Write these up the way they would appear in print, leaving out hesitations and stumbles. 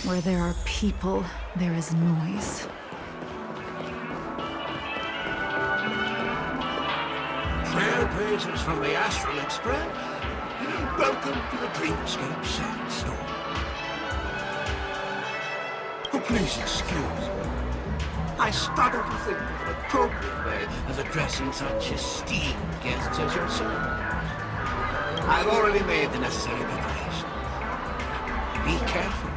Where there are people, there is noise. Trailblazers from the Astral Express, welcome to the Dreamscape Sandstorm. Oh, please excuse me. I struggle to think of an appropriate way of addressing such esteemed guests as yourself. I've already made the necessary preparations. Be careful.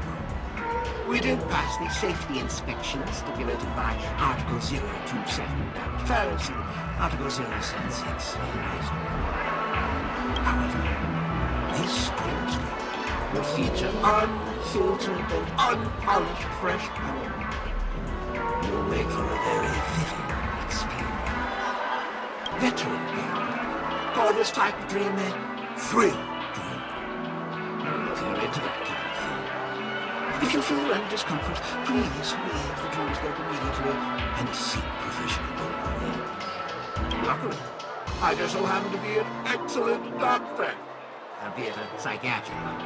We did pass the safety inspection stipulated by Article 027 Paris and Article 076. However, this Dreamscape will feature unfiltered and unpolished fresh metal. You'll make for a very vivid experience. Veteran game. Call this type of dream a thrill dream. If you're into that kind of thing. If you feel any discomfort, please leave the Dreamscape immediately and seek professional help. Luckily, I just so happen to be an excellent doctor. Albeit a psychiatric one.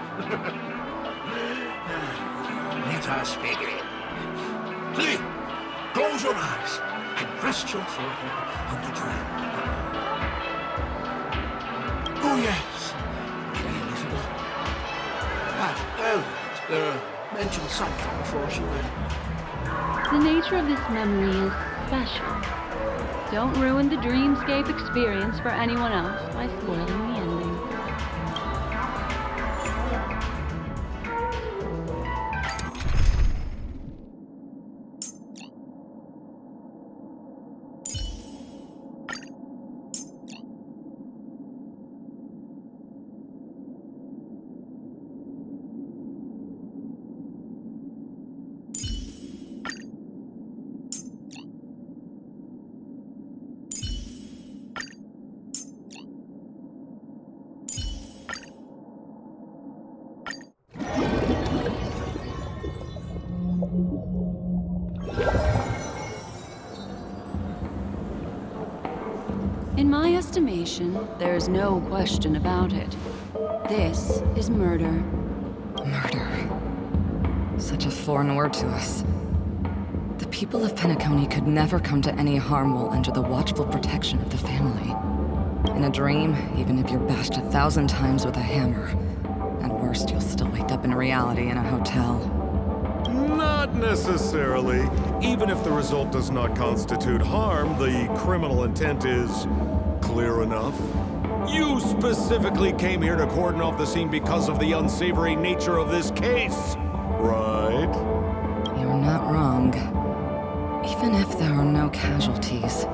Let us begin. Please, close your eyes and rest your forehead on the dream. Oh yes, maybe a little. That elegant girl mentioned something before she went. The nature of this memory is special. Don't ruin the Dreamscape experience for anyone else by spoiling the ending. In my estimation, there's no question about it. This is murder. Murder. Such a foreign word to us. The people of Penacony could never come to any harm while under the watchful protection of the family. In a dream, even if you're bashed 1,000 times with a hammer, at worst you'll still wake up in reality in a hotel. Not necessarily. Even if the result does not constitute harm, the criminal intent is clear enough. You specifically came here to cordon off the scene because of the unsavory nature of this case, right? You're not wrong. Even if there are no casualties,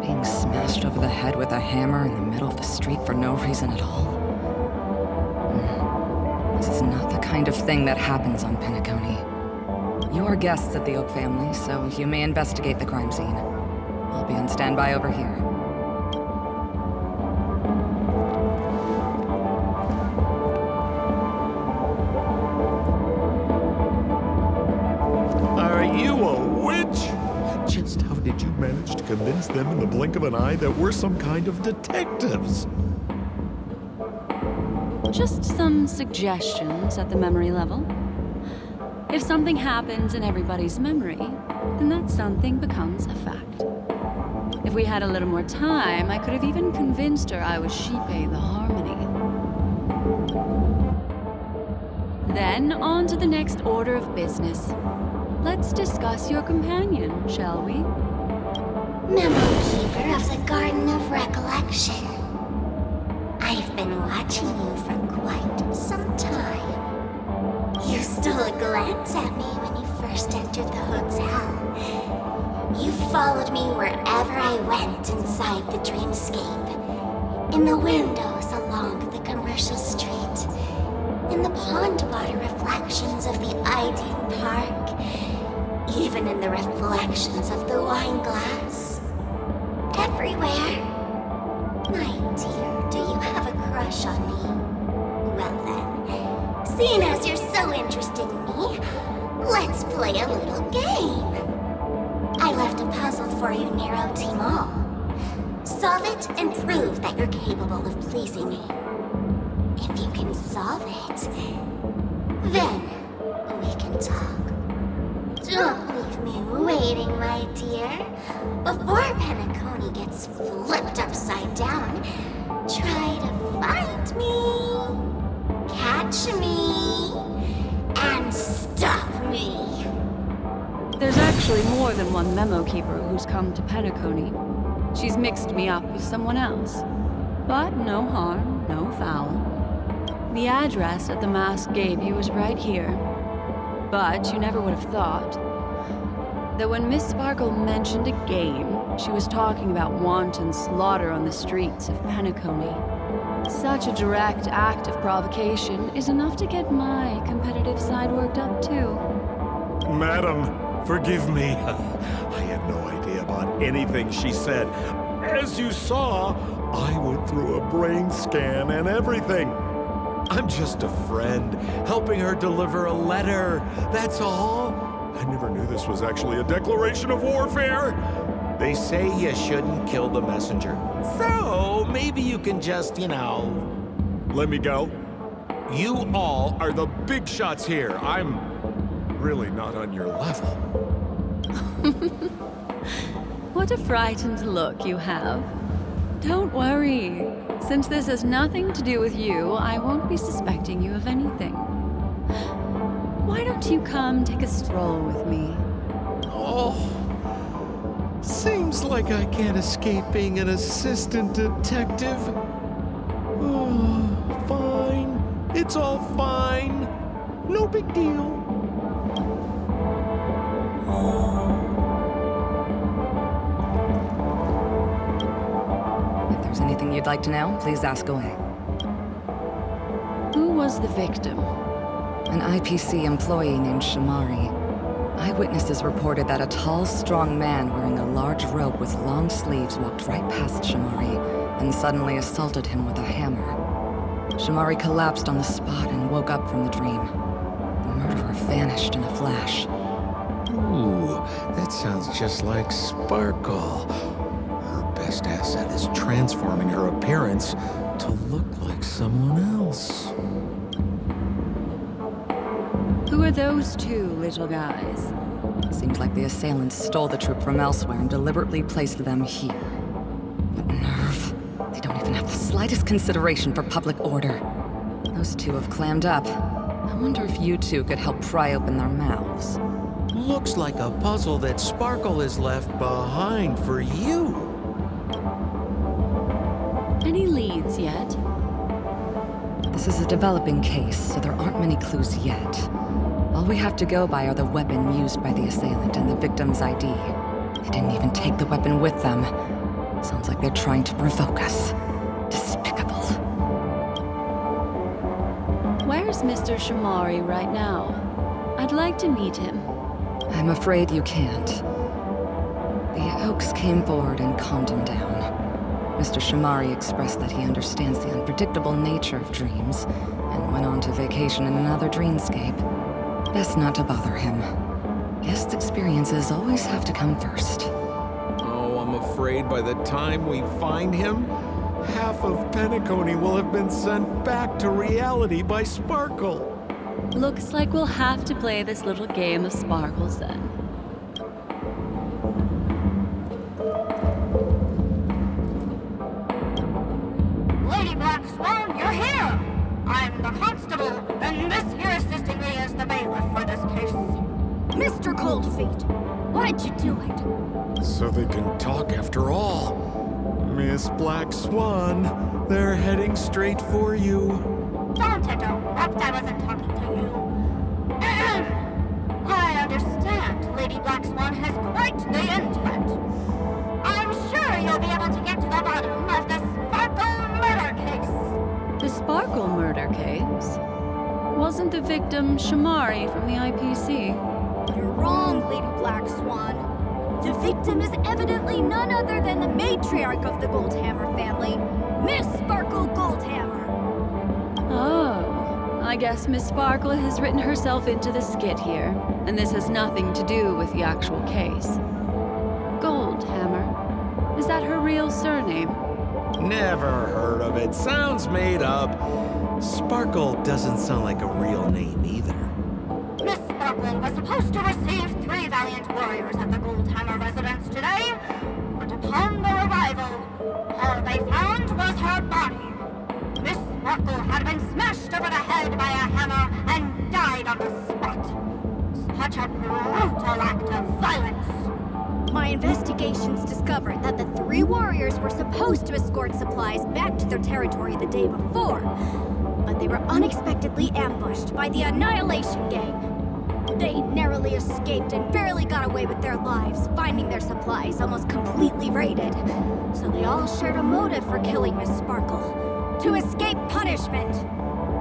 being smashed over the head with a hammer in the middle of the street for no reason at all. This is not the kind of thing that happens on Penacony. You are guests at the Oak family, so you may investigate the crime scene. I'll be on standby over here. Are you a witch? Just how did you manage to convince them in the blink of an eye that we're some kind of detectives? Just some suggestions at the memory level. If something happens in everybody's memory, then that something becomes a fact. If we had a little more time, I could have even convinced her I was Shipe the Harmony. Then, on to the next order of business. Let's discuss your companion, shall we? Memory Keeper of the Garden of Recollection. I've been watching you for quite some time. You stole a glance at me when you first entered the hotel. You followed me wherever I went inside the dreamscape. In the windows along the commercial street. In the pond water reflections of the Idean Park. Even in the reflections of the wine glass. Everywhere. My dear, do you have a crush on me? Well then, seeing as you're so interested in me, let's play a little game. I left a puzzle for you near OT Mall. Solve it and prove that you're capable of pleasing me. If you can solve it, then we can can talk. Don't leave me waiting, my dear. Before Penacony gets flipped upside down, try to find me, catch me, and stop me. There's actually more than one memo keeper who's come to Penacony. She's mixed me up with someone else. But no harm, no foul. The address that the mask gave you is right here. But you never would have thought that when Miss Sparkle mentioned a game, she was talking about wanton slaughter on the streets of Penacony. Such a direct act of provocation is enough to get my competitive side worked up too. Madam, forgive me. I had no idea about anything she said. As you saw, I went through a brain scan and everything. I'm just a friend, helping her deliver a letter, that's all. I never knew this was actually a declaration of warfare. They say you shouldn't kill the messenger. So, maybe you can just, Let me go. You all are the big shots here. I'm really not on your level. What a frightened look you have. Don't worry. Since this has nothing to do with you, I won't be suspecting you of anything. Why don't you come take a stroll with me? Oh, seems like I can't escape being an assistant detective. Oh, fine. It's all fine. No big deal. If there's anything you'd like to know, please ask away. Who was the victim? An IPC employee named Shamari. Eyewitnesses reported that a tall, strong man wearing a large robe with long sleeves walked right past Shamari and suddenly assaulted him with a hammer. Shamari collapsed on the spot and woke up from the dream. The murderer vanished in a flash. Ooh, that sounds just like Sparkle. Her best asset is transforming her appearance to look like someone else. Who are those two little guys? Seems like the assailants stole the troop from elsewhere and deliberately placed them here. What nerve. They don't even have the slightest consideration for public order. Those two have clammed up. I wonder if you two could help pry open their mouths. Looks like a puzzle that Sparkle has left behind for you. Any leads yet? This is a developing case, so there aren't many clues yet. All we have to go by are the weapon used by the assailant and the victim's ID. They didn't even take the weapon with them. Sounds like they're trying to provoke us. Despicable. Where's Mr. Shamari right now? I'd like to meet him. I'm afraid you can't. The Oaks came forward and calmed him down. Mr. Shamari expressed that he understands the unpredictable nature of dreams, and went on to vacation in another dreamscape. Best not to bother him. Guest experiences always have to come first. Oh, I'm afraid by the time we find him, half of Penacony will have been sent back to reality by Sparkle. Looks like we'll have to play this little game of sparkles then. Lady Black Swan, you're here! I'm the constable, and this here assisting me is the bailiff for this case. Mr. Coldfeet, why'd you do it? So they can talk after all. Miss Black Swan, they're heading straight for you. Don't interrupt, I wasn't talking to you. I understand Lady Black Swan has quite the intellect. I'm sure you'll be able to get to the bottom of the Sparkle murder case. The Sparkle murder case? Wasn't the victim Shamari from the IPC? You're wrong, Lady Black Swan. The victim is evidently none other than the matriarch of the Goldhammer family, Miss Sparkle Goldhammer. Oh, I guess Miss Sparkle has written herself into the skit here, and this has nothing to do with the actual case. Goldhammer? Is that her real surname? Never heard of it. Sounds made up. Sparkle doesn't sound like a real name either. Miss Sparkle Sparkle was supposed to receive 3 valiant warriors at the Goldhammer residence today, but upon their arrival, all they found was her body. Miss Sparkle had been smashed over the head by a hammer and died on the spot. Such a brutal act of violence. My investigations discovered that the 3 warriors were supposed to escort supplies back to their territory the day before, but they were unexpectedly ambushed by the Annihilation Gang. They narrowly escaped and barely got away with their lives, finding their supplies almost completely raided. So they all shared a motive for killing Miss Sparkle: to escape punishment.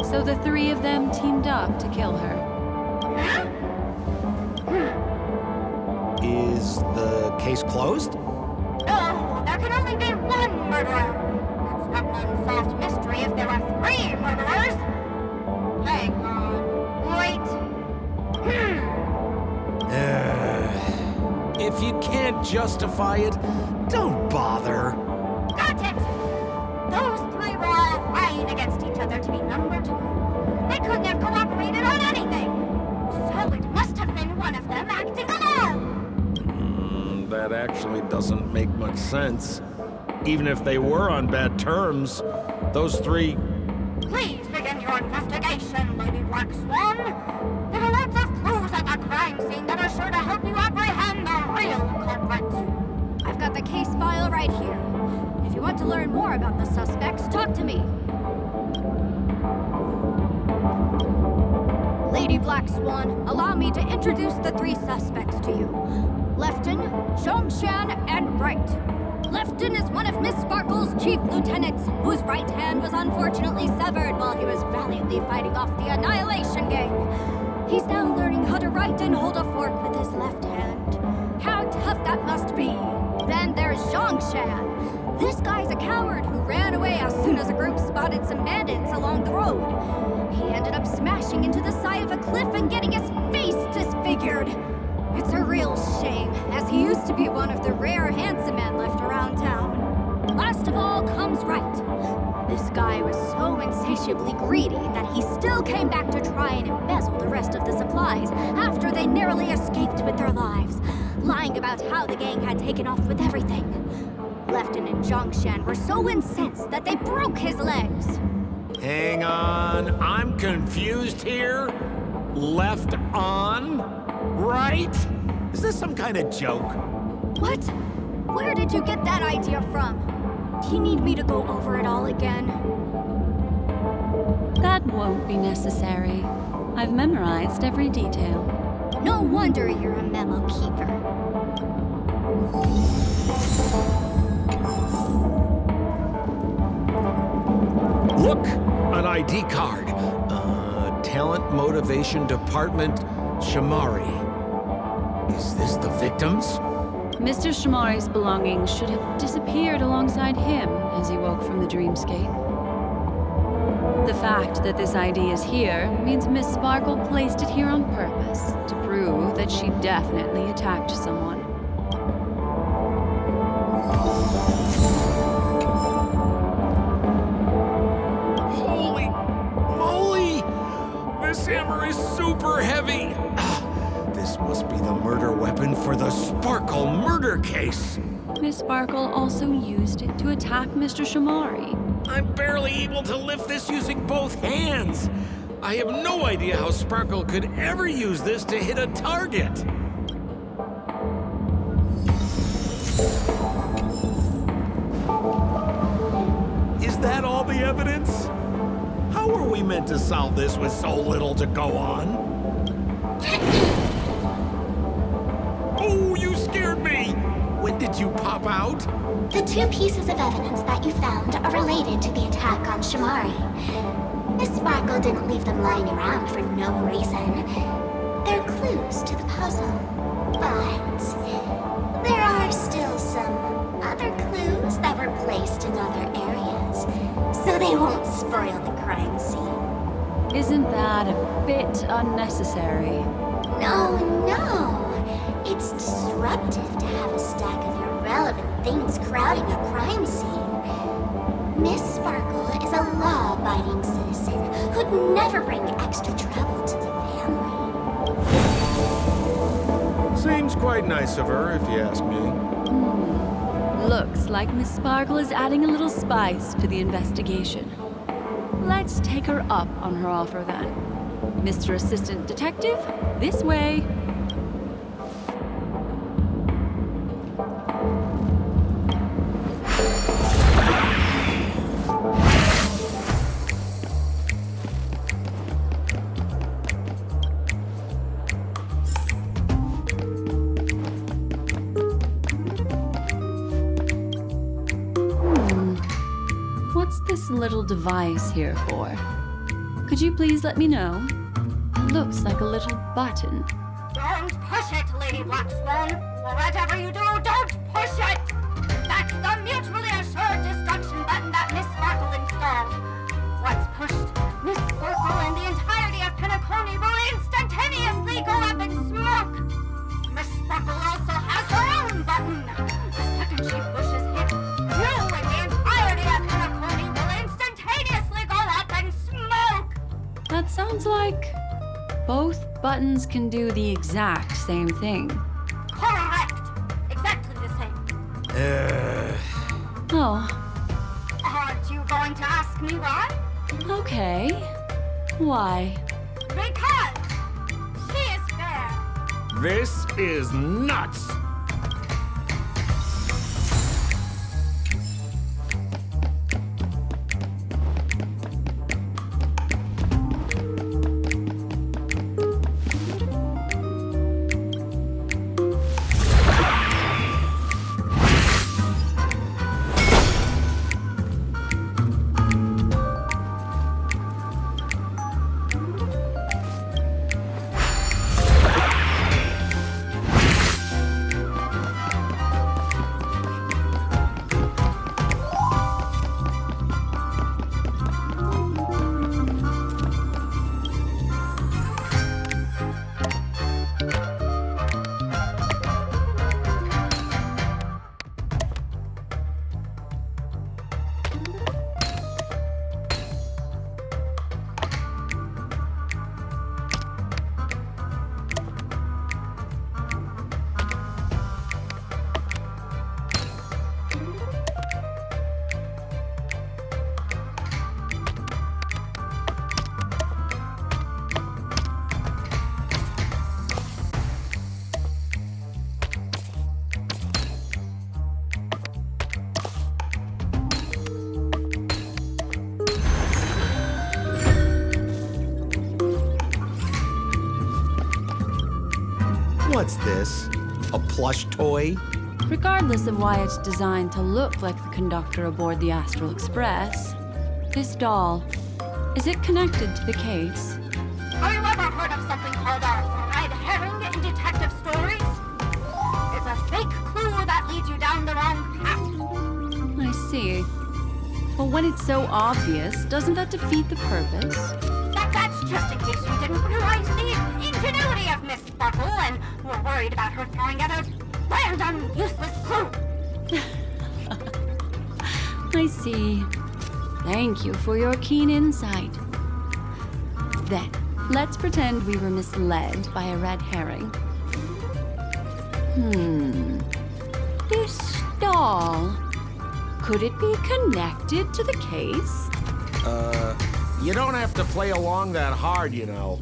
So the 3 of them teamed up to kill her. Is the case closed? No, there can only be one murderer. It's not an unsolved mystery if there are 3 murderers. Hang on. Wait. If you can't justify it, don't bother. Got it! Those 3 were all vying against each other to be number 2. They couldn't have cooperated on anything. So it must have been one of them acting alone. That actually doesn't make much sense. Even if they were on bad terms, those 3... Please begin your investigation, Lady Black Swan. There are lots of clues at the crime scene that are sure to help you apprehend the real culprit. I've got the case file right here. If you want to learn more about the suspects, talk to me. Lady Black Swan, allow me to introduce the 3 suspects to you. Lefton, Zhongshan, and Bright. Lefton is one of Miss Sparkle's chief lieutenants, whose right hand was unfortunately severed while he was valiantly fighting off the Annihilation Gang. He's now learning how to write and hold a fork with his left hand. How tough that must be. Then there's Zhongshan. This guy's a coward who ran away as soon as a group spotted some bandits along the road. He ended up smashing into the side of a cliff and getting his face disfigured. It's a real shame, as he used to be one of the rare handsome men left around town. Last of all comes Right. This guy was so insatiably greedy that he still came back to try and embezzle the rest of the supplies after they narrowly escaped with their lives, lying about how the gang had taken off with everything. Lefton and Zhongshan were so incensed that they broke his legs. Hang on, I'm confused here. Left on? Right? Is this some kind of joke? What? Where did you get that idea from? Do you need me to go over it all again? That won't be necessary. I've memorized every detail. No wonder you're a memo keeper. Look, an ID card. Talent Motivation Department, Shamari. Is this the victims? Mr. Shamari's belongings should have disappeared alongside him as he woke from the dreamscape. The fact that this ID is here means Miss Sparkle placed it here on purpose to prove that she definitely attacked someone. Holy moly! This hammer is super heavy! This must be the murder weapon for the Sparkle murder case! Miss Sparkle also used it to attack Mr. Shamari. I'm barely able to lift this using both hands! I have no idea how Sparkle could ever use this to hit a target! Is that all the evidence? How are we meant to solve this with so little to go on? Oh, you scared me! When did you pop out? The 2 pieces of evidence that you found are related to the attack on Shamari. Miss Sparkle didn't leave them lying around for no reason. They're clues to the puzzle. But there are still some other clues that were placed in other areas, so they won't spoil the crime scene. Isn't that a bit unnecessary? No. It's disruptive to have a stack of irrelevant things crowding a crime scene. Miss Sparkle is a law-abiding citizen who'd never bring extra trouble to the family. quite nice of her, if you ask me. Looks like Miss Sparkle is adding a little spice to the investigation. Let's take her up on her offer then. Mr. Assistant Detective, this way. What's this little device here for? Could you please let me know? It looks like a little button. Don't push it, Lady Black Swan. Whatever you do, don't push it! That's the mutually assured destruction button that Miss Sparkle installed. Once pushed, Miss Sparkle and the entirety of Penacony will instantaneously go up in smoke. Miss Sparkle also has her own button. The second she pushes it, you and the entirety of Penacony will instantaneously go up in smoke. That sounds like both buttons can do the exact same thing. Correct. Exactly the same. Oh, Aren't you going to ask me why? okay. Why? Because she is fair. This is nuts! What's this? A plush toy? Regardless of why it's designed to look like the conductor aboard the Astral Express, this doll, is it connected to the case? Have you ever heard of something called a red herring in detective stories? It's a fake clue that leads you down the wrong path. I see. But when it's so obvious, doesn't that defeat the purpose? That's just in case you didn't realize the ingenuity of Miss Sparkle and were worried about her throwing out a random, useless clue. I see. Thank you for your keen insight. Then, let's pretend we were misled by a red herring. This doll, could it be connected to the case? You don't have to play along that hard, you know.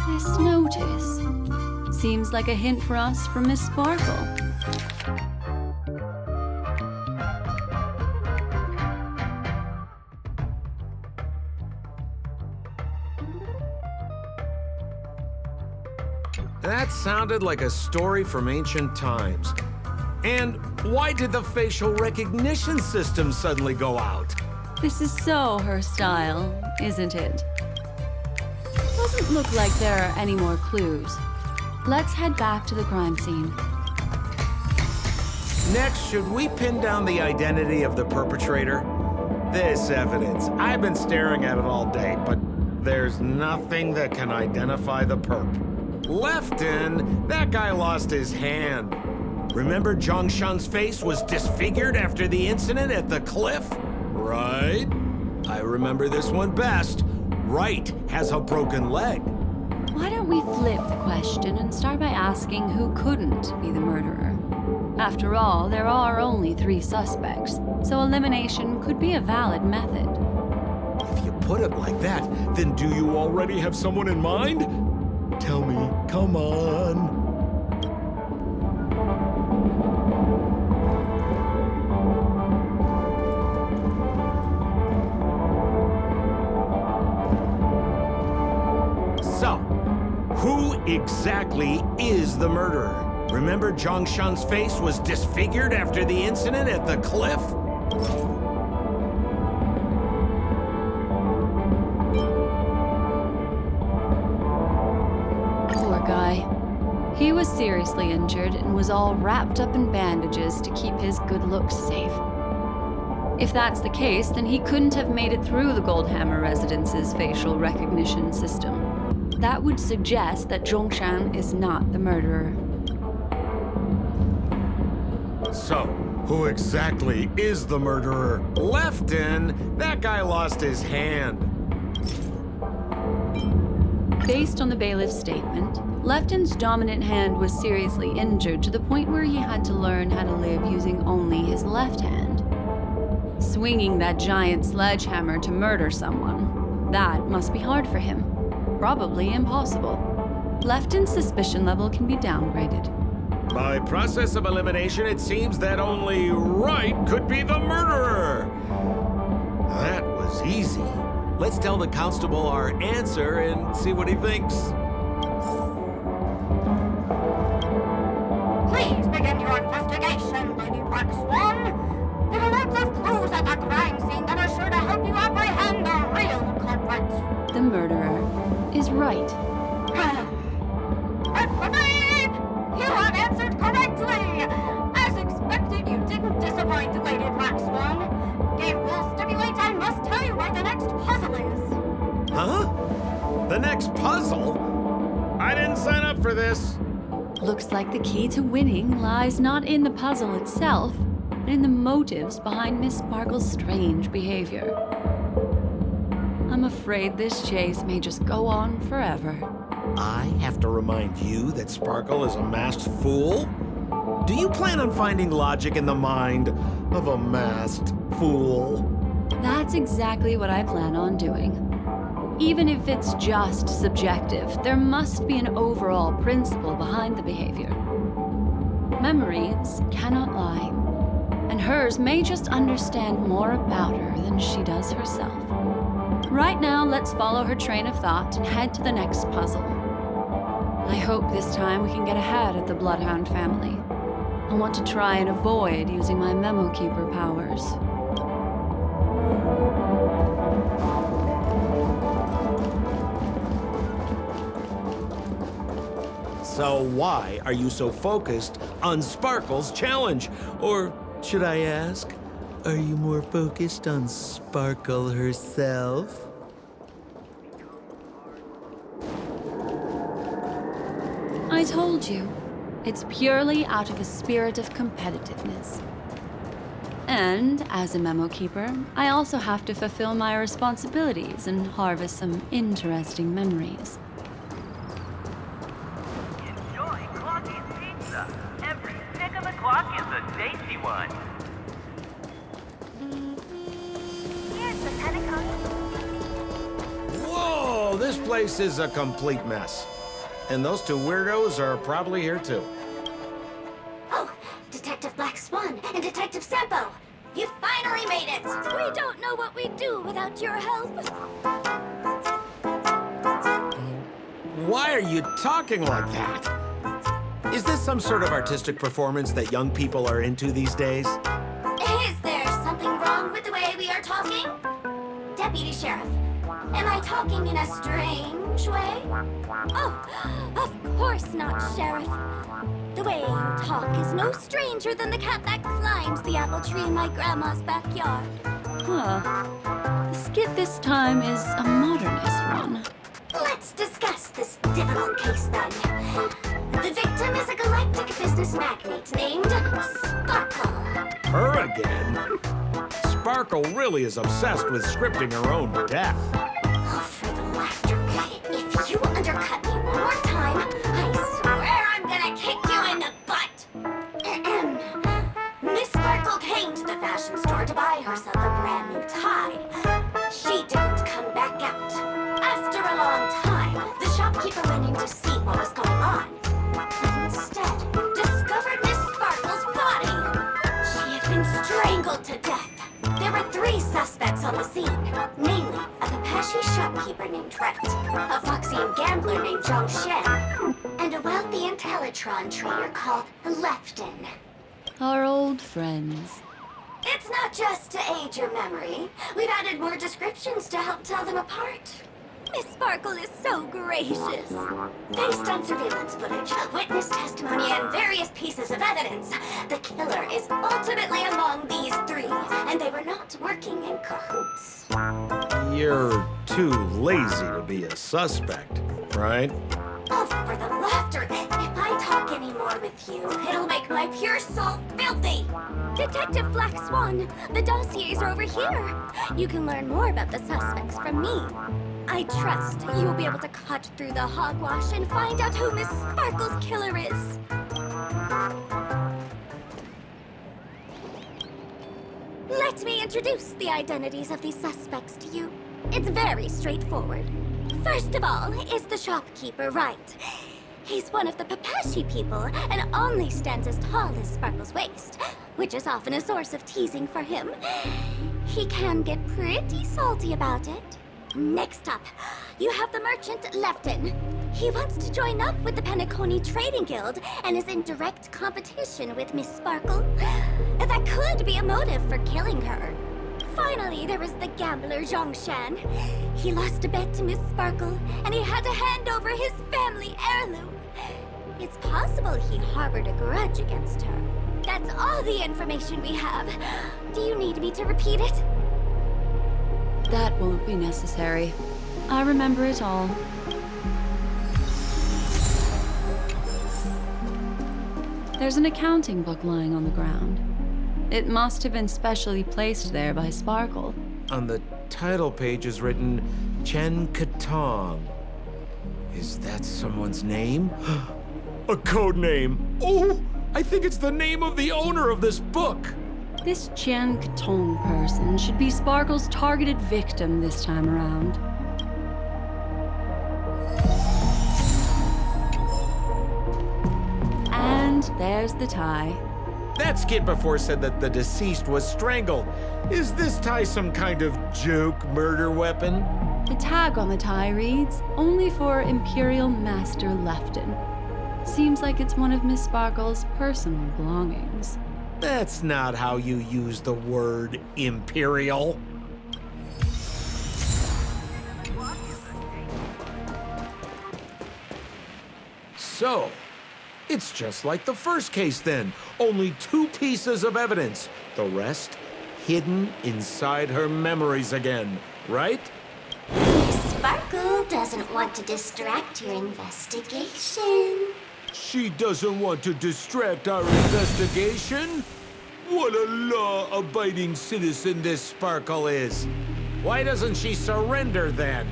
This notice seems like a hint for us from Miss Sparkle. That sounded like a story from ancient times. And why did the facial recognition system suddenly go out? This is so her style, isn't it? Doesn't look like there are any more clues. Let's head back to the crime scene. Next, should we pin down the identity of the perpetrator? This evidence, I've been staring at it all day, but there's nothing that can identify the perp. Lefton, that guy lost his hand. Remember Zhongshan's face was disfigured after the incident at the cliff? Right? I remember this one best. Right has a broken leg. Why don't we flip the question and start by asking who couldn't be the murderer? After all, there are only 3 suspects, so elimination could be a valid method. If you put it like that, then do you already have someone in mind? Tell me, come on. So, who exactly is the murderer? Remember Zhongshan's face was disfigured after the incident at the cliff? Poor guy. He was seriously injured and was all wrapped up in bandages to keep his good looks safe. If that's the case, then he couldn't have made it through the Goldhammer Residence's facial recognition system. That would suggest that Zhongshan is not the murderer. So, who exactly is the murderer? Lefton, that guy lost his hand. Based on the bailiff's statement, Lefton's dominant hand was seriously injured to the point where he had to learn how to live using only his left hand. Swinging that giant sledgehammer to murder someone, that must be hard for him. Probably impossible. Lefton's suspicion level can be downgraded. By process of elimination, it seems that only Wright could be the murderer. That was easy. Let's tell the constable our answer and see what he thinks. Please begin your investigation, Lady Black Swan. There are lots of clues at the crime scene that are sure to help you apprehend the real culprit. The murderer is Wright. You have answered correctly! As expected, you didn't disappoint, Lady Black Swan. Game will stipulate I must tell you where the next puzzle is. Huh? The next puzzle? I didn't sign up for this. Looks like the key to winning lies not in the puzzle itself, but in the motives behind Miss Sparkle's strange behavior. I'm afraid this chase may just go on forever. I have to remind you that Sparkle is a masked fool? Do you plan on finding logic in the mind of a masked fool? That's exactly what I plan on doing. Even if it's just subjective, there must be an overall principle behind the behavior. Memories cannot lie, and hers may just understand more about her than she does herself. Right now, let's follow her train of thought and head to the next puzzle. I hope this time we can get ahead of the Bloodhound family. I want to try and avoid using my Memo Keeper powers. So why are you so focused on Sparkle's challenge? Or should I ask, are you more focused on Sparkle herself? I told you, it's purely out of a spirit of competitiveness. And as a Memo Keeper, I also have to fulfill my responsibilities and harvest some interesting memories. Enjoy Clocky's Pizza. Every stick of the clock is a tasty one. Here's the pelican. Whoa, this place is a complete mess. And those 2 weirdos are probably here too. Oh, Detective Black Swan and Detective Sampo! You finally made it! We don't know what we'd do without your help. Why are you talking like that? Is this some sort of artistic performance that young people are into these days? Is there something wrong with the way we are talking? Deputy Sheriff, Am I talking in a strange way? Oh, of course not, Sheriff. The way you talk is no stranger than the cat that climbs the apple tree in my grandma's backyard. Huh. The skit this time is a modernist run. Let's discuss this difficult case then. The victim is a galactic business magnate named Sparkle. Her again? Sparkle really is obsessed with scripting her own death. Oh, for the laughter. If you undercut me one more time, I swear I'm gonna kick you in the butt. Miss Sparkle came to the fashion store to buy herself a brand new tie. She didn't come back out. After a long time, the shopkeeper went in to see what was going on. But instead, discovered Miss Sparkle's body. She had been strangled to death. There were 3 suspects on the scene, namely a Papashi shopkeeper named Rhett, a Foxian gambler named Zhongshan, and a wealthy Intellitron trader called Lefton. Our old friends. It's not just to aid your memory. We've added more descriptions to help tell them apart. Miss Sparkle is so gracious. Based on surveillance footage, witness testimony, and various pieces of evidence, the killer is ultimately among these 3, and they were not working in cahoots. You're too lazy to be a suspect, right? Oh, for the laughter! If I talk any more with you, it'll make my pure soul filthy! Detective Black Swan, the dossiers are over here. You can learn more about the suspects from me. I trust you'll be able to cut through the hogwash and find out who Miss Sparkle's killer is. Let me introduce the identities of these suspects to you. It's very straightforward. First of all is the shopkeeper, Wright. He's one of the Papashi people and only stands as tall as Sparkle's waist, which is often a source of teasing for him. He can get pretty salty about it. Next up, you have the merchant Lefton. He wants to join up with the Penacony Trading Guild and is in direct competition with Miss Sparkle. That could be a motive for killing her. Finally, there is the gambler Zhongshan. He lost a bet to Miss Sparkle, and he had to hand over his family heirloom. It's possible he harbored a grudge against her. That's all the information we have. Do you need me to repeat it? That won't be necessary. I remember it all. There's an accounting book lying on the ground. It must have been specially placed there by Sparkle. On the title page is written Chen Katong. Is that someone's name? A code name. Oh, I think it's the name of the owner of this book. This Jian Katong person should be Sparkle's targeted victim this time around. And there's the tie. That skit before said that the deceased was strangled. Is this tie some kind of joke murder weapon? The tag on the tie reads, "Only for Imperial Master Lefton." Seems like it's one of Miss Sparkle's personal belongings. That's not how you use the word imperial. So, it's just like the first case then. Only 2 pieces of evidence. The rest hidden inside her memories again, right? Sparkle doesn't want to distract your investigation. She doesn't want to distract our investigation? What a law-abiding citizen this Sparkle is. Why doesn't she surrender then?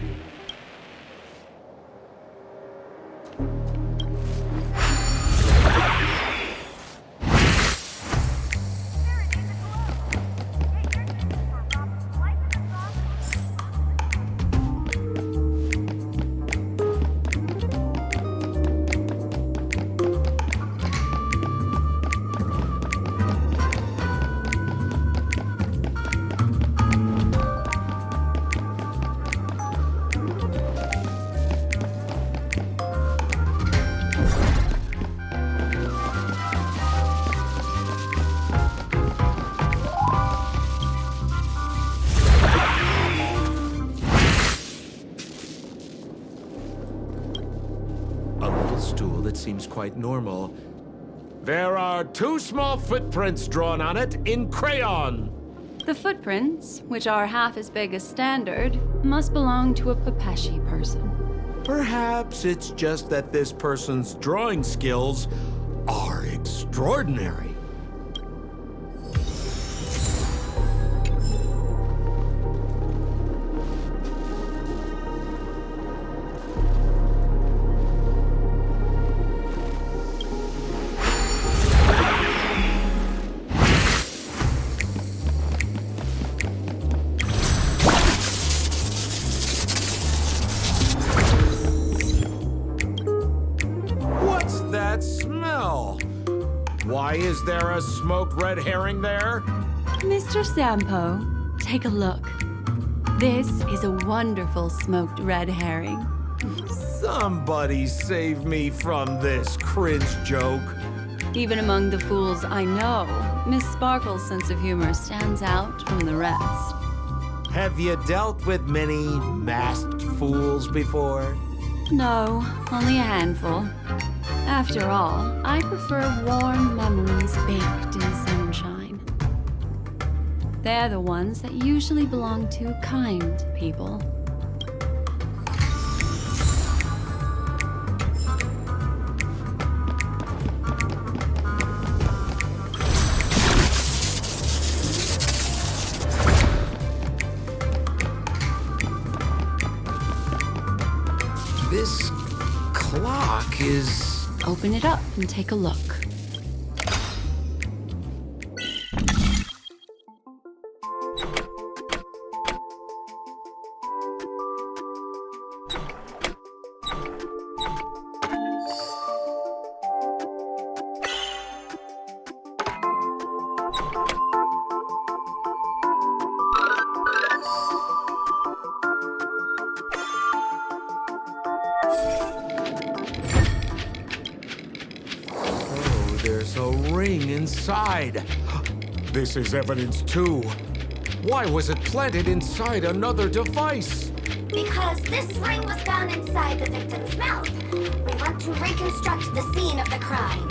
stool that seems quite normal. There are 2 small footprints drawn on it in crayon. The footprints, which are half as big as standard, must belong to a Pepeshi person. Perhaps it's just that this person's drawing skills are extraordinary. Why is there a smoked red herring there? Mr. Sampo, take a look. This is a wonderful smoked red herring. Somebody save me from this cringe joke. Even among the fools I know, Miss Sparkle's sense of humor stands out from the rest. Have you dealt with many masked fools before? No, only a handful. After all, I prefer warm memories baked in sunshine. They're the ones that usually belong to kind people. This clock is... Open it up and take a look. There's a ring inside. This is evidence too. Why was it planted inside another device? Because this ring was found inside the victim's mouth. We want to reconstruct the scene of the crime.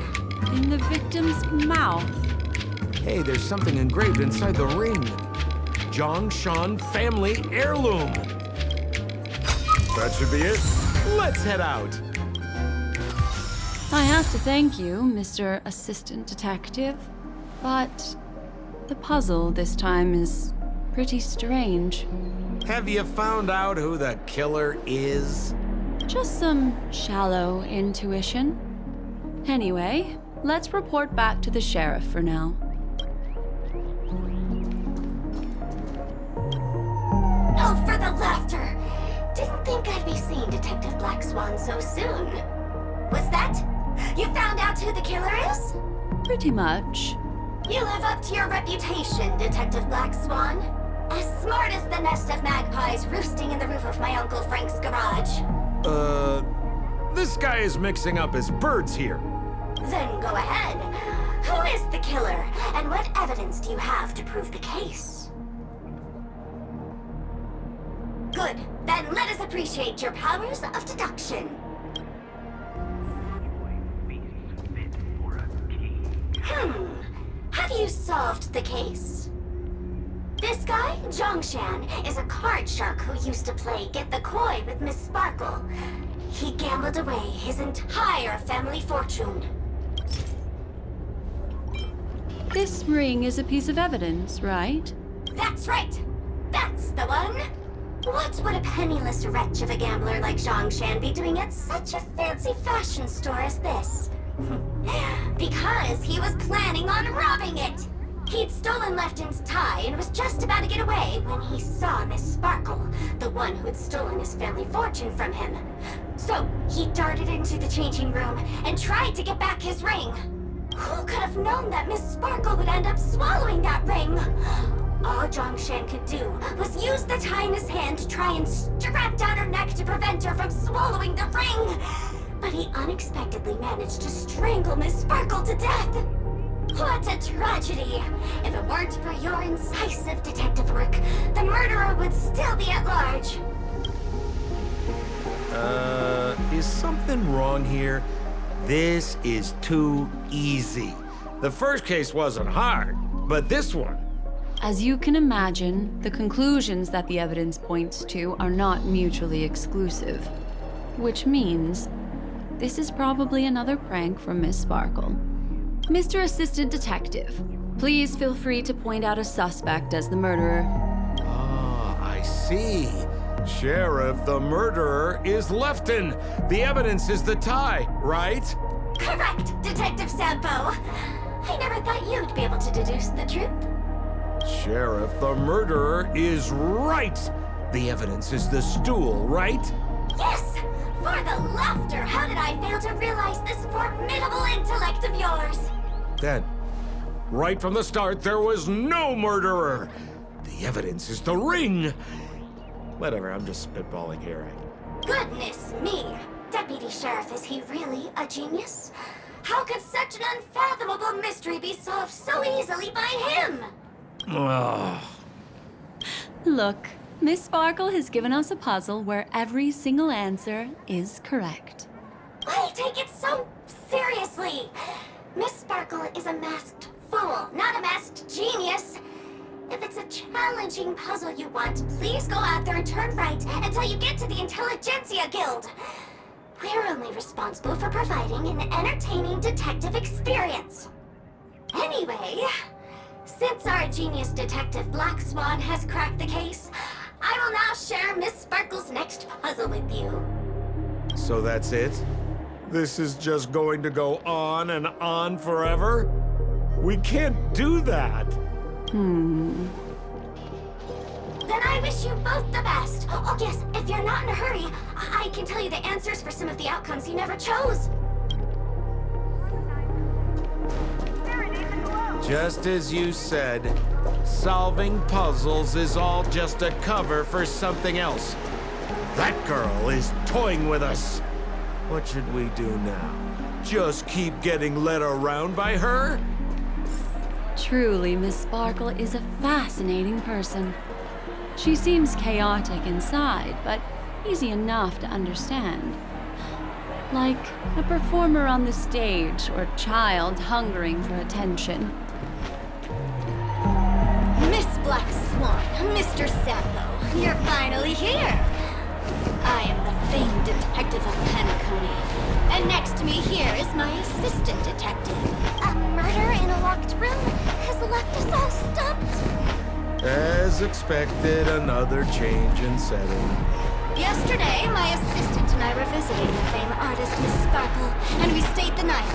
In the victim's mouth. Hey, there's something engraved inside the ring. Zhongshan family heirloom. That should be it. Let's head out. I have to thank you, Mr. Assistant Detective, but the puzzle this time is pretty strange. Have you found out who the killer is? Just some shallow intuition. Anyway, let's report back to the sheriff for now. Oh, for the laughter! Didn't think I'd be seeing Detective Black Swan so soon. Was that? You found out who the killer is? Pretty much. You live up to your reputation, Detective Black Swan. As smart as the nest of magpies roosting in the roof of my Uncle Frank's garage. This guy is mixing up his birds here. Then go ahead. Who is the killer, and what evidence do you have to prove the case? Good. Then let us appreciate your powers of deduction. Have you solved the case? This guy, Zhongshan, is a card shark who used to play Get the Koi with Miss Sparkle. He gambled away his entire family fortune. This ring is a piece of evidence, right? That's right! That's the one! What would a penniless wretch of a gambler like Zhongshan be doing at such a fancy fashion store as this? Because he was planning on robbing it! He'd stolen Lefton's tie and was just about to get away when he saw Miss Sparkle, the one who had stolen his family fortune from him. So he darted into the changing room and tried to get back his ring. Who could have known that Miss Sparkle would end up swallowing that ring? All Zhongshan could do was use the tie in his hand to try and strap down her neck to prevent her from swallowing the ring. But he unexpectedly managed to strangle Miss Sparkle to death. What a tragedy! If it weren't for your incisive detective work, the murderer would still be at large. Is something wrong here? This is too easy. The first case wasn't hard, but this one... As you can imagine, the conclusions that the evidence points to are not mutually exclusive. Which means, this is probably another prank from Miss Sparkle. Mr. Assistant Detective, please feel free to point out a suspect as the murderer. Ah, I see. Sheriff, the murderer is Lefton. The evidence is the tie, right? Correct, Detective Sampo. I never thought you'd be able to deduce the truth. Sheriff, the murderer is right. The evidence is the stool, right? Yes! For the laughter, how did I fail to realize this formidable intellect of yours? Then, right from the start, there was no murderer. The evidence is the ring. Whatever, I'm just spitballing here. Goodness me! Deputy Sheriff, is he really a genius? How could such an unfathomable mystery be solved so easily by him? Ugh. Look, Miss Sparkle has given us a puzzle where every single answer is correct. Why take it so seriously? Miss Sparkle is a masked fool, not a masked genius. If it's a challenging puzzle you want, please go out there and turn right until you get to the Intelligentsia Guild. We're only responsible for providing an entertaining detective experience. Anyway, since our genius detective Black Swan has cracked the case, I will now share Miss Sparkle's next puzzle with you. So that's it? This is just going to go on and on forever? We can't do that. Then I wish you both the best. Oh yes, if you're not in a hurry, I can tell you the answers for some of the outcomes you never chose. Just as you said, solving puzzles is all just a cover for something else. That girl is toying with us. What should we do now? Just keep getting led around by her? Truly, Miss Sparkle is a fascinating person. She seems chaotic inside, but easy enough to understand. Like a performer on the stage or child hungering for attention. Miss Black Swan, Mr. Sampo, you're finally here. I am the famed detective of Penacony. And next to me here is my assistant detective. A murder in a locked room has left us all stumped. As expected, another change in setting. Yesterday, my assistant and I were visiting the famed artist Miss Sparkle, and we stayed the night.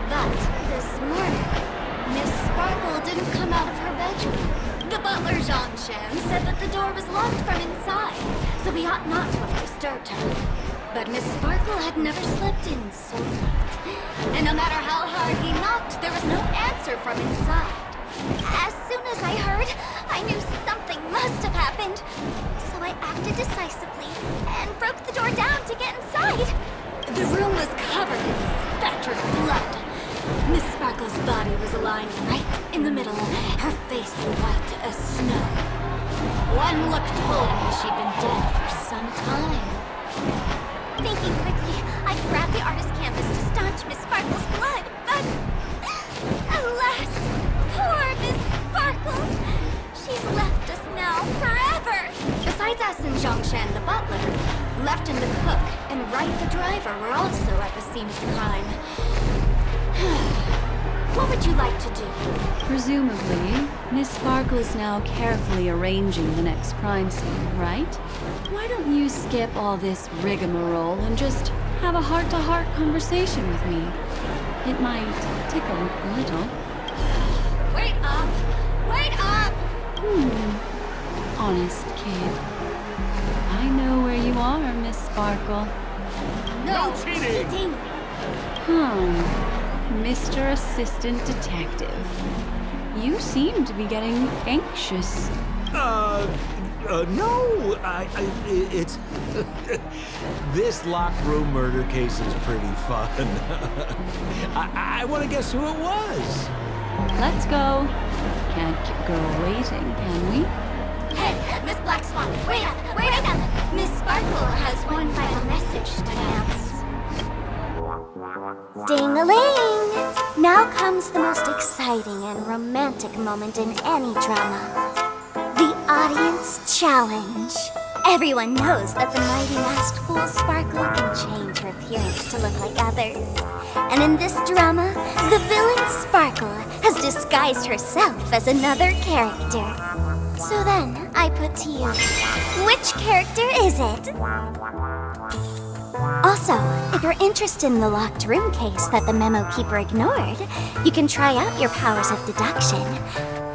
But this morning, Miss Sparkle didn't come out of her bedroom. The butler, Jean-Chan, said that the door was locked from inside, so we ought not to have disturbed her. But Miss Sparkle had never slept in so late. And no matter how hard he knocked, there was no answer from inside. As soon as I heard, I knew something must have happened. So I acted decisively and broke the door down to get inside. The room was covered in spattered blood. Miss Sparkle's body was lying right in the middle, her face white as snow. One look told me she'd been dead for some time. Thinking quickly, I grabbed the artist canvas to staunch Miss Sparkle's blood, but alas, poor Miss Sparkle. She's left us now forever. Besides us and Zhongshan the butler, Lefton the cook, and Wright the driver were also at the scene of the crime. What would you like to do? Presumably, Miss Sparkle is now carefully arranging the next crime scene, right? Why don't you skip all this rigmarole and just have a heart-to-heart conversation with me? It might tickle a little. Wait up! Wait up! Honest kid. I know where you are, Miss Sparkle. No cheating! Mr. Assistant Detective. You seem to be getting anxious. No, it's... This locked room murder case is pretty fun. I want to guess who it was. Let's go. Can't keep a girl waiting, can we? Hey, Miss Black Swan, wait up, wait up! Miss Sparkle has one final message to announce. Ding-a-ling! Now comes the most exciting and romantic moment in any drama. The audience challenge. Everyone knows that the mighty masked fool Sparkle can change her appearance to look like others. And in this drama, the villain Sparkle has disguised herself as another character. So then, I put to you, which character is it? Also, if you're interested in the locked room case that the memo keeper ignored, you can try out your powers of deduction.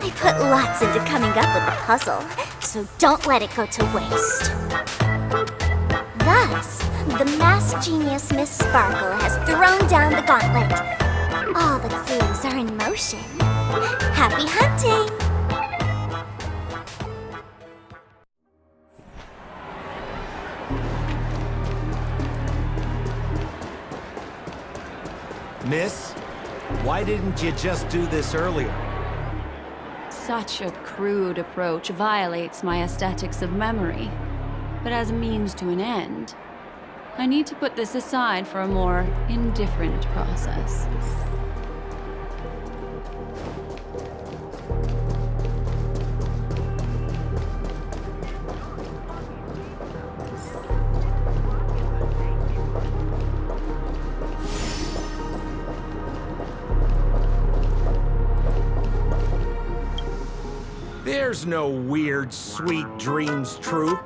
I put lots into coming up with the puzzle, so don't let it go to waste. Thus, the masked genius Miss Sparkle has thrown down the gauntlet. All the clues are in motion. Happy hunting! Miss, why didn't you just do this earlier? Such a crude approach violates my aesthetics of memory. But as a means to an end, I need to put this aside for a more indifferent process. There's no weird, sweet dreams troupe,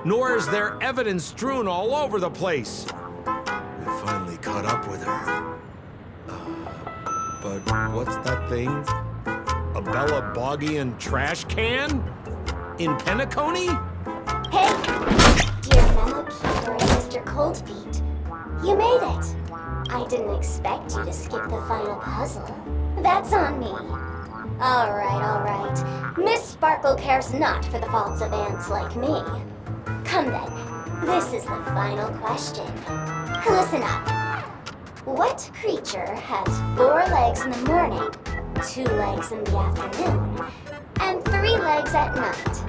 nor is there evidence strewn all over the place. We finally caught up with her. But what's that thing? A Bella Boggian trash can? In Penacony? Hey, dear memo keeper and Mr. Coldfeet. You made it. I didn't expect you to skip the final puzzle. That's on me. All right. Miss Sparkle cares not for the faults of ants like me. Come then, this is the final question. Listen up. What creature has 4 legs in the morning, 2 legs in the afternoon, and 3 legs at night?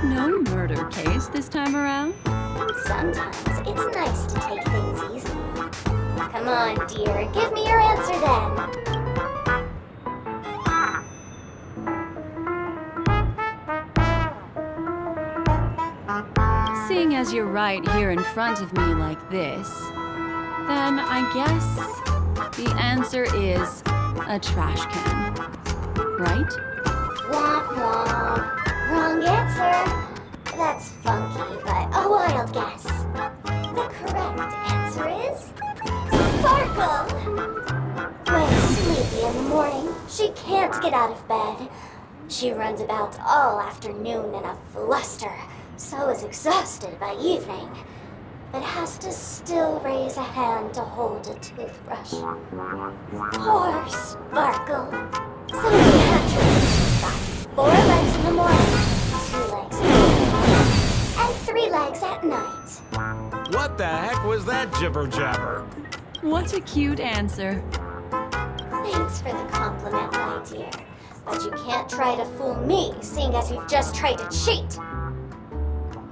No murder case this time around? Sometimes it's nice to take things easy. Come on, dear, give me your answer then. Seeing as you're right here in front of me like this, then I guess the answer is a trash can, right? Womp womp. Wrong answer. That's funky, but a wild guess. The correct answer is Sparkle. When sleepy in the morning, she can't get out of bed. She runs about all afternoon in a fluster, so is exhausted by evening, but has to still raise a hand to hold a toothbrush. Poor Sparkle. So naturally, she's got 4 legs in the morning, 2 legs in the afternoon, and 3 legs at night. What the heck was that jibber-jabber? What a cute answer. Thanks for the compliment, my dear. But you can't try to fool me, seeing as you've just tried to cheat.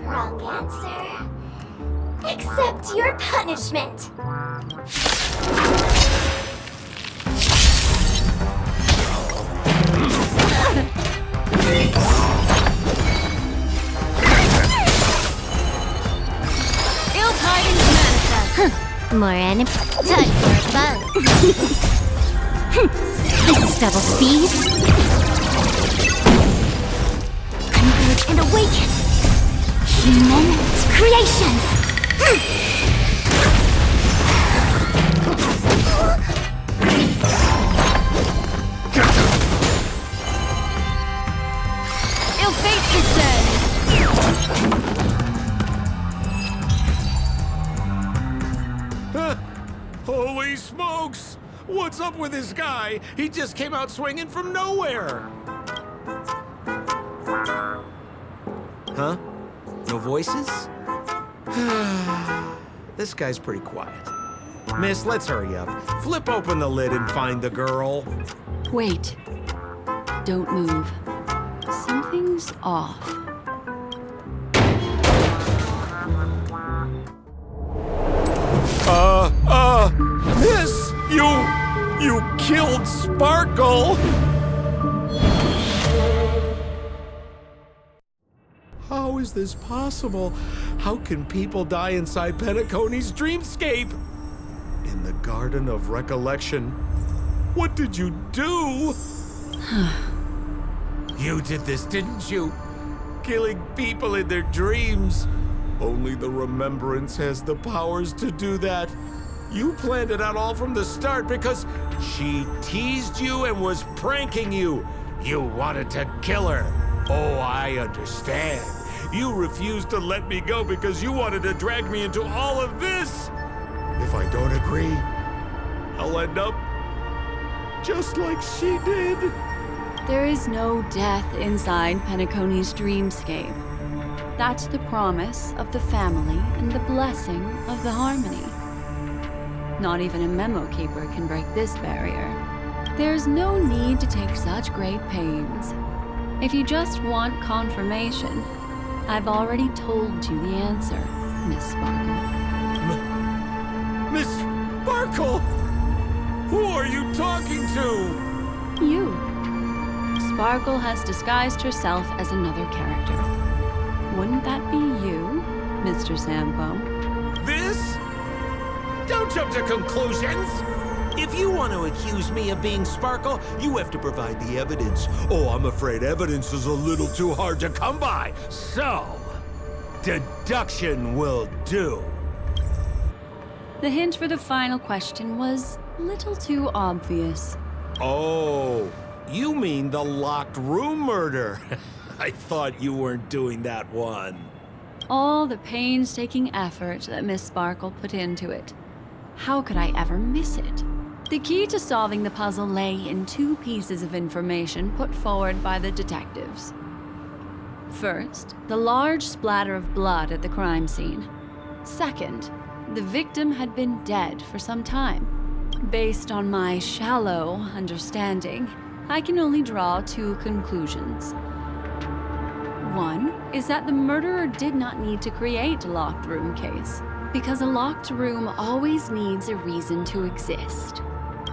Wrong answer. Accept your punishment. Ill tidings manifest. More enemy. Time for a buzz. This is double speed. Converge and awaken. Human creations. Ill fate descends. Holy smokes! What's up with this guy? He just came out swinging from nowhere. Huh? No voices? This guy's pretty quiet. Miss, let's hurry up. Flip open the lid and find the girl. Wait. Don't move. Something's off. is possible? How can people die inside Penacony's dreamscape? In the Garden of Recollection. What did you do? You did this, didn't you? Killing people in their dreams. Only the Remembrance has the powers to do that. You planned it out all from the start because she teased you and was pranking you. You wanted to kill her. Oh, I understand. You refused to let me go because you wanted to drag me into all of this. If I don't agree, I'll end up just like she did. There is no death inside Penacony's dreamscape. That's the promise of the family and the blessing of the harmony. Not even a memo keeper can break this barrier. There's no need to take such great pains. If you just want confirmation, I've already told you the answer, Miss Sparkle. Miss Sparkle! Who are you talking to? You. Sparkle has disguised herself as another character. Wouldn't that be you, Mr. Sampo? This? Don't jump to conclusions! If you want to accuse me of being Sparkle, you have to provide the evidence. Oh, I'm afraid evidence is a little too hard to come by. So, deduction will do. The hint for the final question was a little too obvious. Oh, you mean the locked room murder? I thought you weren't doing that one. All the painstaking effort that Miss Sparkle put into it. How could I ever miss it? The key to solving the puzzle lay in two pieces of information put forward by the detectives. First, the large splatter of blood at the crime scene. Second, the victim had been dead for some time. Based on my shallow understanding, I can only draw two conclusions. One is that the murderer did not need to create a locked room case, because a locked room always needs a reason to exist.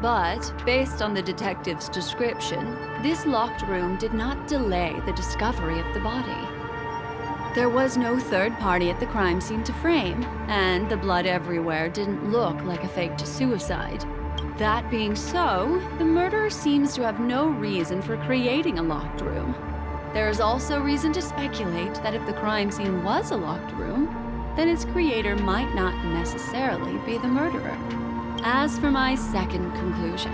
But, based on the detective's description, this locked room did not delay the discovery of the body. There was no third party at the crime scene to frame, and the blood everywhere didn't look like a faked suicide. That being so, the murderer seems to have no reason for creating a locked room. There is also reason to speculate that if the crime scene was a locked room, then its creator might not necessarily be the murderer. As for my second conclusion,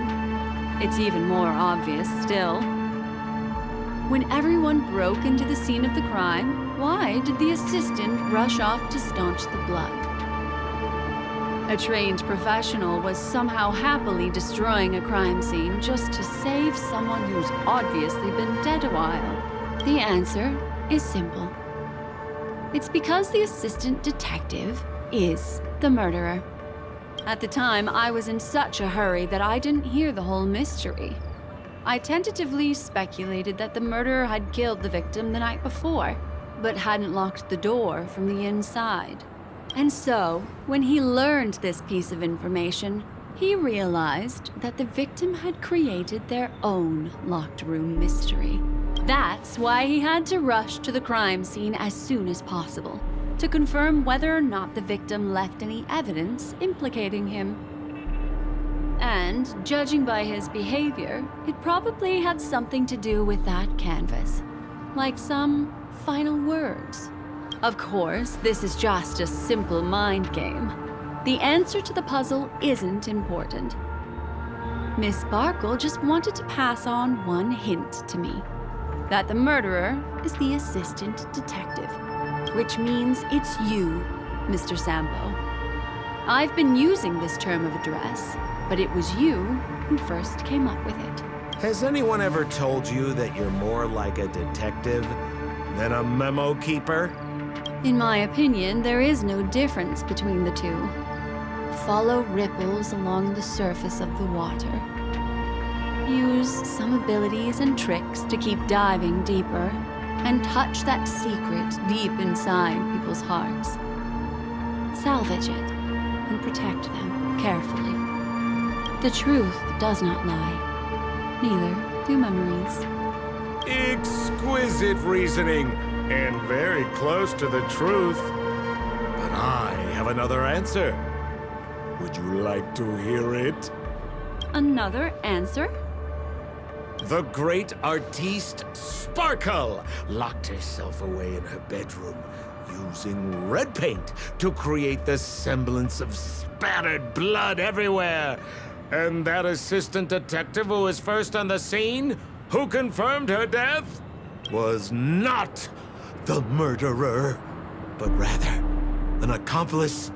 it's even more obvious still. When everyone broke into the scene of the crime, why did the assistant rush off to staunch the blood? A trained professional was somehow happily destroying a crime scene just to save someone who's obviously been dead a while. The answer is simple. It's because the assistant detective is the murderer. At the time, I was in such a hurry that I didn't hear the whole mystery. I tentatively speculated that the murderer had killed the victim the night before, but hadn't locked the door from the inside. And so, when he learned this piece of information, he realized that the victim had created their own locked room mystery. That's why he had to rush to the crime scene as soon as possible, to confirm whether or not the victim left any evidence implicating him. And, judging by his behavior, it probably had something to do with that canvas. Like some final words. Of course, this is just a simple mind game. The answer to the puzzle isn't important. Miss Sparkle just wanted to pass on one hint to me. That the murderer is the assistant detective. Which means it's you, Mr. Sampo. I've been using this term of address, but it was you who first came up with it. Has anyone ever told you that you're more like a detective than a memo keeper? In my opinion, there is no difference between the two. Follow ripples along the surface of the water. Use some abilities and tricks to keep diving deeper, and touch that secret deep inside people's hearts. Salvage it, and protect them carefully. The truth does not lie. Neither do memories. Exquisite reasoning. and very close to the truth. But I have another answer. Would you like to hear it? Another answer? The great artiste Sparkle locked herself away in her bedroom using red paint to create the semblance of spattered blood everywhere. And that assistant detective who was first on the scene, who confirmed her death, was not the murderer, but rather an accomplice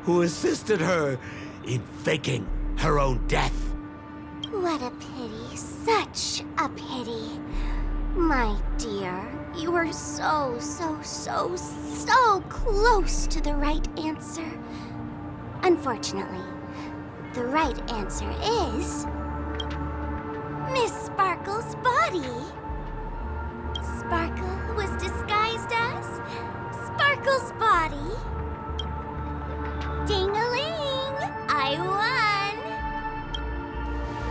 who assisted her in faking her own death. What a pity. Such a pity. My dear, you were so close to the right answer. Unfortunately, the right answer is Miss Sparkle's body. Sparkle was disguised as Sparkle's body. Ding-a-ling! I won!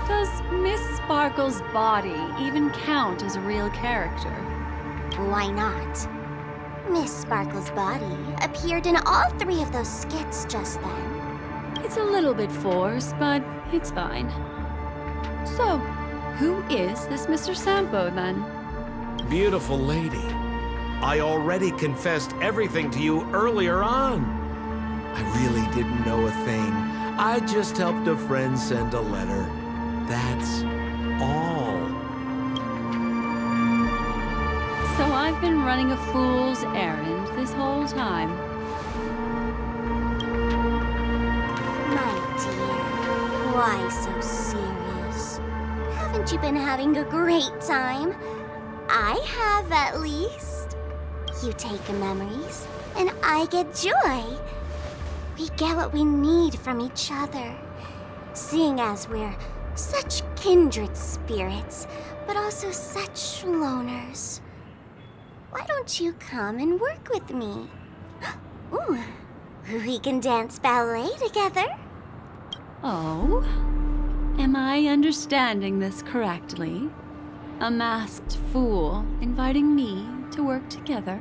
Does Miss Sparkle's body even count as a real character? Why not? Miss Sparkle's body appeared in all 3 of those skits just then. It's a little bit forced, but it's fine. So, who is this Mr. Sampo, then? Beautiful lady, I already confessed everything to you earlier on. I really didn't know a thing. I just helped a friend send a letter. That's all. So I've been running a fool's errand this whole time. My dear, why so serious? Haven't you been having a great time? I have, at least. You take memories, and I get joy. We get what we need from each other, seeing as we're such kindred spirits, but also such loners. Why don't you come and work with me? Ooh, we can dance ballet together. Oh? Am I understanding this correctly? A masked fool inviting me to work together?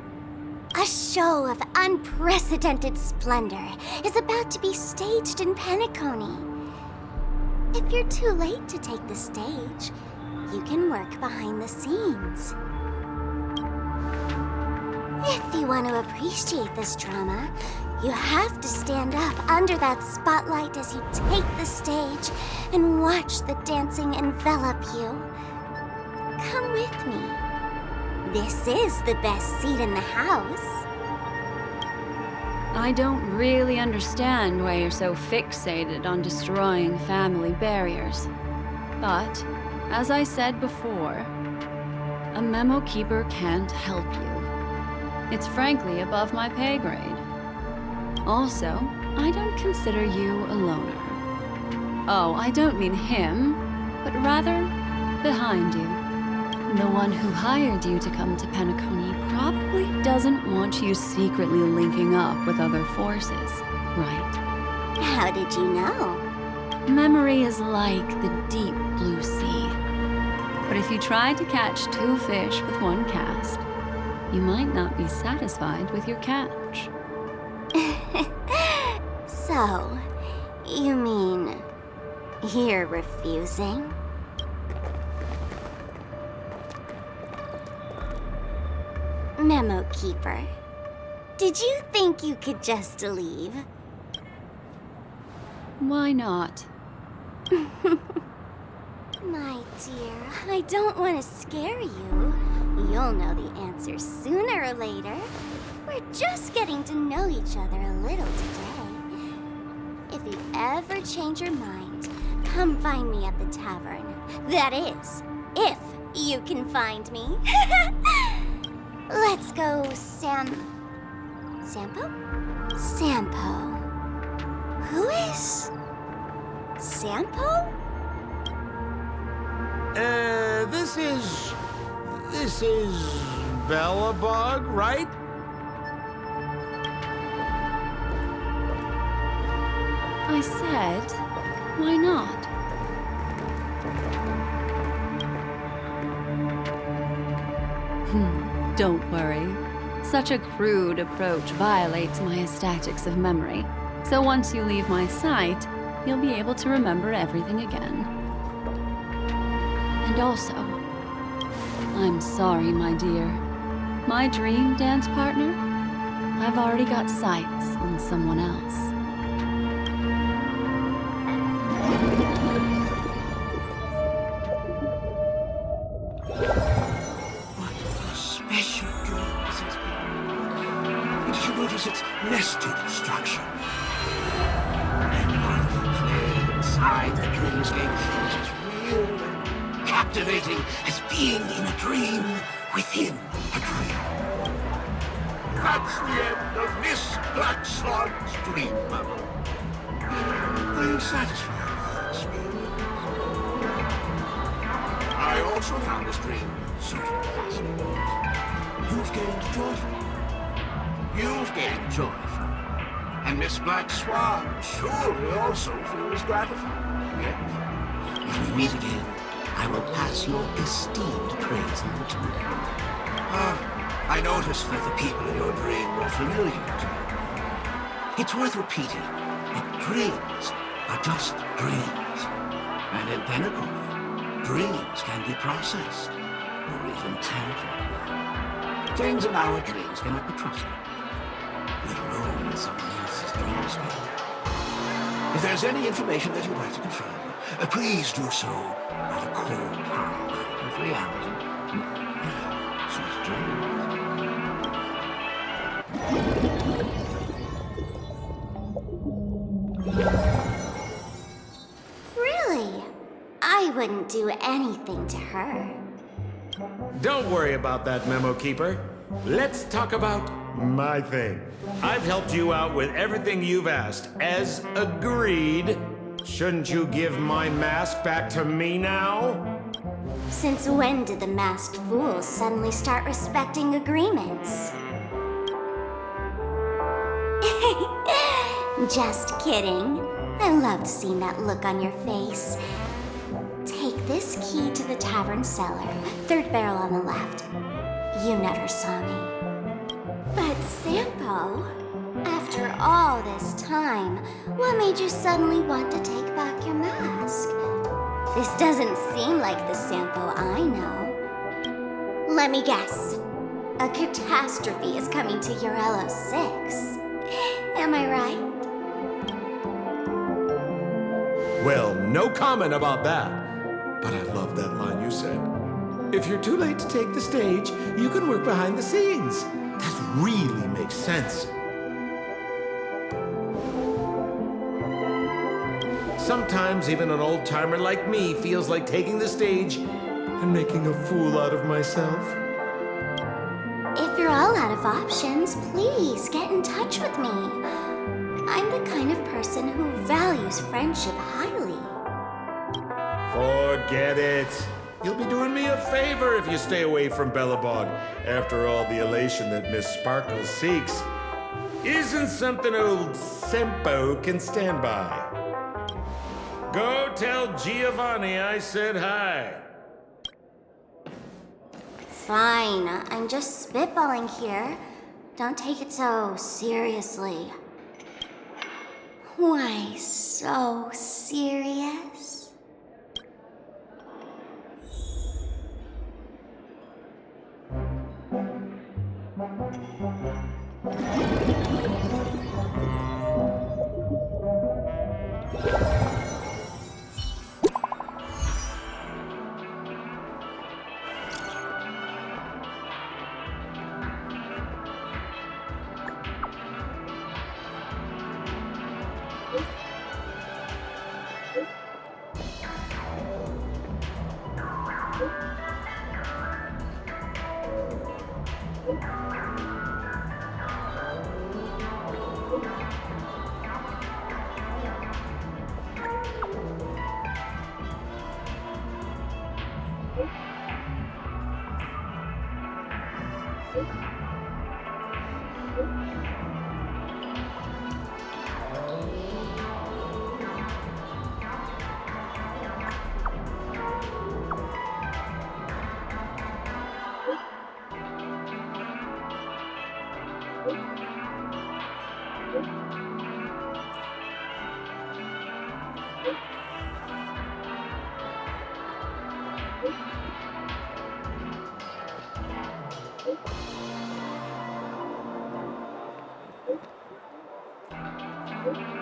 A show of unprecedented splendor is about to be staged in Penacony. If you're too late to take the stage, you can work behind the scenes. If you want to appreciate this drama, you have to stand up under that spotlight as you take the stage and watch the dancing envelop you. Come with me. This is the best seat in the house. I don't really understand why you're so fixated on destroying family barriers. But, as I said before, a memo keeper can't help you. It's frankly above my pay grade. Also, I don't consider you a loner. Oh, I don't mean him, but rather behind you. The one who hired you to come to Penacony probably doesn't want you secretly linking up with other forces, right? How did you know? Memory is like the deep blue sea. But if you try to catch 2 fish with 1 cast, you might not be satisfied with your catch. So, you mean you're refusing? Memo Keeper, did you think you could just leave? Why not? My dear, I don't want to scare you. You'll know the answer sooner or later. We're just getting to know each other a little today. If you ever change your mind, come find me at the tavern. That is, if you can find me. Let's go, Sampo? Sampo. Who is Sampo? This is Bellabog, right? I said, why not? Don't worry. Such a crude approach violates my statics of memory. So once you leave my sight, you'll be able to remember everything again. And also, I'm sorry, my dear. My dream dance partner? I've already got sights on someone else. What a special dream this has been. Did you notice its nested structure? And part of the play inside the dreamscape is as real and captivating as being in a dream within a dream. That's the end of Miss Black Swan's dream, Mama. Are you satisfied with that experience? I also found this dream certainly fascinating. You've gained joy from it. You've gained joy from it. And Miss Black Swan surely also feels gratified. Yes. If we meet again, I will pass your esteemed praise on to you. I noticed that the people in your dream were familiar to you. It's worth repeating that dreams are just dreams. And in Penacony, dreams can be processed, or even tampered with. Things in our dreams cannot be trusted, let alone in someone else's dreamscape. If there's any information that you'd like to confirm, please do so by the cold hard light of reality. Sweet dreams. Really? I wouldn't do anything to her. Don't worry about that, Memo Keeper. Let's talk about my thing. I've helped you out with everything you've asked, as agreed. Shouldn't you give my mask back to me now? Since when did the masked fools suddenly start respecting agreements? Just kidding. I loved seeing that look on your face. Take this key to the tavern cellar, third barrel on the left. You never saw me. But Sampo, after all this time, what made you suddenly want to take back your mask? This doesn't seem like the Sampo I know. Let me guess. A catastrophe is coming to Urello 6. Am I right? Well, no comment about that. But I love that line you said. If you're too late to take the stage, you can work behind the scenes. That really makes sense. Sometimes even an old-timer like me feels like taking the stage and making a fool out of myself. If you're all out of options, please get in touch with me. I'm the kind of person who values friendship highly. Forget it. You'll be doing me a favor if you stay away from Bellabog after all the elation that Miss Sparkles seeks isn't something old Sempo can stand by. Go tell Giovanni I said hi. Fine, I'm just spitballing here. Don't take it so seriously. Why so serious? you.